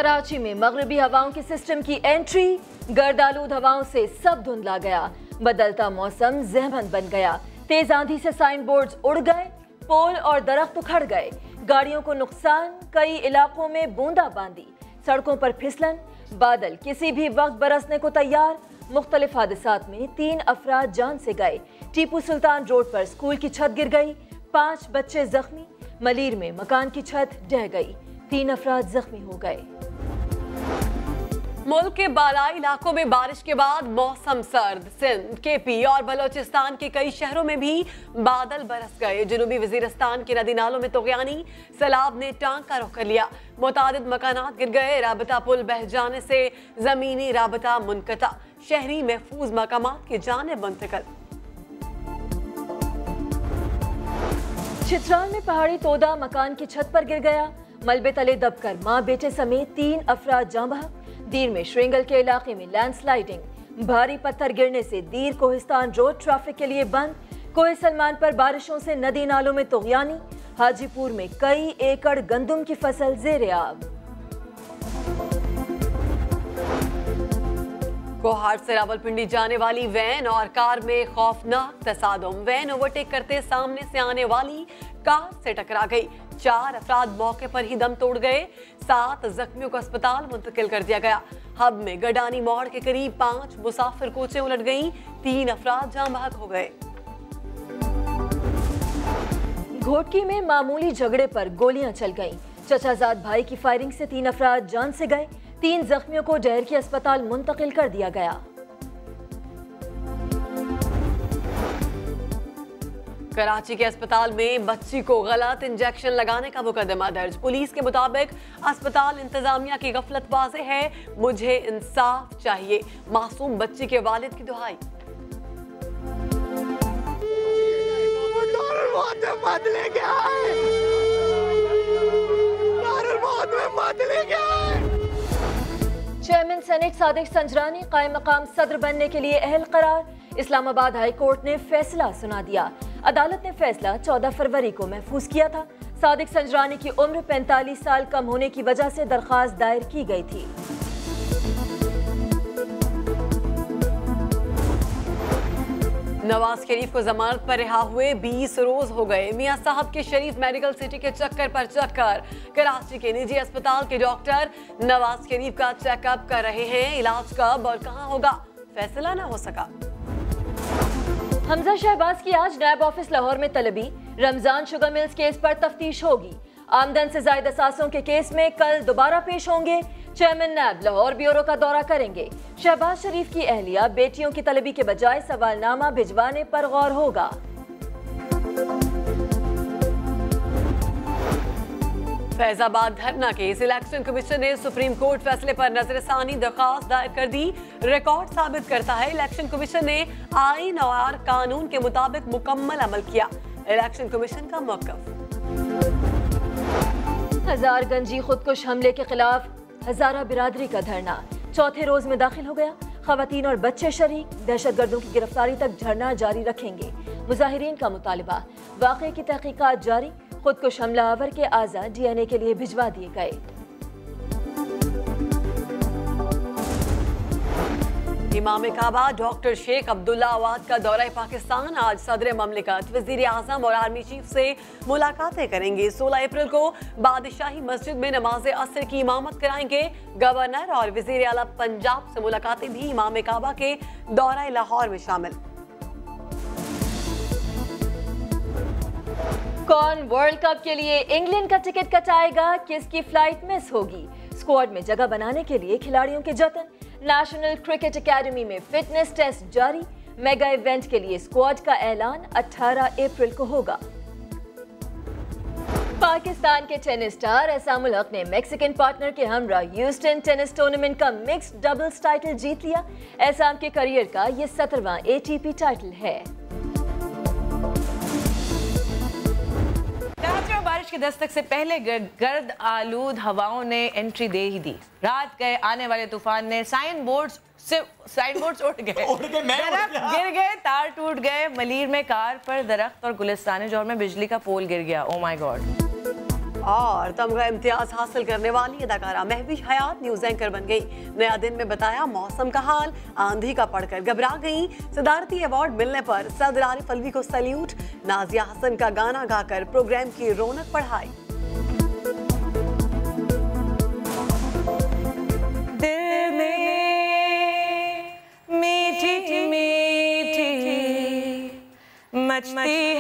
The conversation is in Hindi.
कराची में मगरबी हवाओं के सिस्टम की एंट्री, गर्दालूद हवाओं से सब धुंधला गया। बदलता मौसम जहमत बन गया। तेज आंधी से साइन बोर्ड्स उड़ गए, पोल और दरख्त उखड़ गए, गाड़ियों को नुकसान, कई इलाकों में बूंदाबांदी, सड़कों पर फिसलन, बादल किसी भी वक्त बरसने को तैयार। मुख्तलिफ हादसात में 3 अफराद जान से गए। टीपू सुल्तान रोड पर स्कूल की छत गिर गई, 5 बच्चे जख्मी। मलीर में मकान की छत ढह गई, 3 अफराद जख्मी हो गए। मुल्क के बालाई इलाकों में बारिश के बाद मौसम सर्द। सिंध, केपी और बलोचिस्तान के कई शहरों में भी बादल बरस गए। जनूबी वजीरिस्तान के नदी नालों में तोगयानी सैलाब ने टांग का रुख कर लिया। मुतादिद मकानात गिर गए, राबता पुल बह जाने से जमीनी राबता मुनक़ता, शहरी महफूज मकामात की जानिब मुंतकिल। चित्राल में पहाड़ी तोदा मकान की छत पर गिर गया, मलबे तले दबकर मां बेटे समेत 3 अफराद जाँ बहक। दीर में श्रृंगल के इलाके में लैंडस्लाइडिंग, भारी पत्थर गिरने से दीर कोहिस्तान रोड ट्रैफिक के लिए बंद। कोहे सलमान पर बारिशों से नदी नालों में तोगयानी, हाजीपुर में कई एकड़ गंदम की फसल ज़ेरे आब। कोहाट से रावलपिंडी जाने वाली वैन और कार में खौफनाक तसादुम। वैन ओवरटेक करते सामने से आने वाली कार से टकरा गई। 4 अफराद मौके पर ही दम तोड़ गए, 7 जख्मियों को अस्पताल मुंतकिल कर दिया गया। हब में गडानी मोड़ के करीब 5 मुसाफिर कोचें उलट गईं, 3 अफराद जाँ बहक हो गए। घोटकी में मामूली झगड़े पर गोलियां चल गईं। चचाजाद भाई की फायरिंग से 3 अफराद जान से गए, 3 जख्मियों को डहर के अस्पताल मुंतकिल कर दिया गया। कराची के अस्पताल में बच्ची को गलत इंजेक्शन लगाने का मुकदमा दर्ज। पुलिस के मुताबिक अस्पताल इंतजामिया की गफलत वाज़ेह है। मुझे इंसाफ चाहिए, मासूम बच्ची के वालिद की दुहाई। चेयरमैन सेनेट सादिक संजरानी कायम मकाम सदर बनने के लिए अहल करार। इस्लामाबाद हाई कोर्ट ने फैसला सुना दिया। अदालत ने फैसला 14 फरवरी को महफूज किया था। सादिक संजरानी की उम्र 45 साल कम होने की वजह से दरखास्त दायर की गई थी। नवाज शरीफ को जमानत पर रिहा हुए 20 रोज हो गए। मियां साहब के शरीफ मेडिकल सिटी के चक्कर पर चक्कर। कराची के निजी अस्पताल के डॉक्टर नवाज शरीफ का चेकअप कर रहे हैं। इलाज कब और कहां होगा, फैसला ना हो सका। हमजा शहबाज की आज नैब ऑफिस लाहौर में तलबी। रमजान शुगर मिल्स केस पर तफ्तीश होगी। आमदन से जायद असासों के केस में कल दोबारा पेश होंगे। चेयरमैन नैब लाहौर ब्यूरो का दौरा करेंगे। शहबाज शरीफ की अहलिया बेटियों की तलबी के बजाय सवालनामा भिजवाने पर गौर होगा। फैजाबाद धरना केस। इलेक्शन कमीशन ने सुप्रीम कोर्ट फैसले पर नजरसानी दरखास्त दायर कर दी। रिकॉर्ड साबित करता है इलेक्शन कमीशन ने आईन और कानून के मुताबिक मुकम्मल अमल किया। इलेक्शन कमीशन का मौक़िफ़। हजारगंजी खुदकुश हमले के खिलाफ हजारा बिरादरी का धरना 4थे रोज में दाखिल हो गया। खवातीन और बच्चे शरीक। दहशतगर्दों की गिरफ्तारी तक धरना जारी रखेंगे। मुजाहिरीन का मुतालिबा, वाक़े की तहकीकात जारी। खुदकुश हमलावर के आज़ा DNA के लिए भिजवा दिए गए। इमाम काबा डॉक्टर शेख अब्दुल्ला अवाद का दौरा पाकिस्तान। आज सदर ममलिकत, वज़ीर आज़म और आर्मी चीफ से मुलाकातें करेंगे। 16 अप्रैल को बादशाही मस्जिद में नमाज असर की इमामत कराएंगे। गवर्नर और वज़ीर आला पंजाब से मुलाकातें भी इमाम काबा के दौरा लाहौर में शामिल। कौन वर्ल्ड कप के लिए इंग्लैंड का टिकट कटाएगा, किसकी फ्लाइट मिस होगी। स्क्वाड में जगह बनाने के लिए खिलाड़ियों के जतन। नेशनल क्रिकेट एकेडमी में फिटनेस टेस्ट जारी। मेगा इवेंट के लिए स्क्वाड का ऐलान 18 अप्रैल को होगा। पाकिस्तान के टेनिस स्टार एहसामुल हक ने मैक्सिकन पार्टनर के हमरा ह्यूस्टन टेनिस टूर्नामेंट का मिक्स्ड डबल्स टाइटल जीत लिया। एहसाम के करियर का ये 17वां ATP टाइटल है। बारिश की दस्तक से पहले गर्द आलूद हवाओं ने एंट्री दे ही दी। रात गए आने वाले तूफान ने साइन बोर्ड्स उड़ गए, दरख्त गिर गए, तार टूट गए। मलीर में कार पर दरख्त और गुलिस्तानी जोर में बिजली का पोल गिर गया। Oh my God. और तमगा इम्तियाज हासिल करने वाली अदाकारा महविश हयात न्यूज एंकर बन गई। नया दिन में बताया मौसम का हाल, आंधी का पढ़कर घबरा गई। सदारती अवार्ड मिलने पर सदर आरिफ अलवी को सैल्यूट। नाजिया हसन का गाना गाकर प्रोग्राम की रौनक बढ़ाई। दिल में मीठी मीठी मचती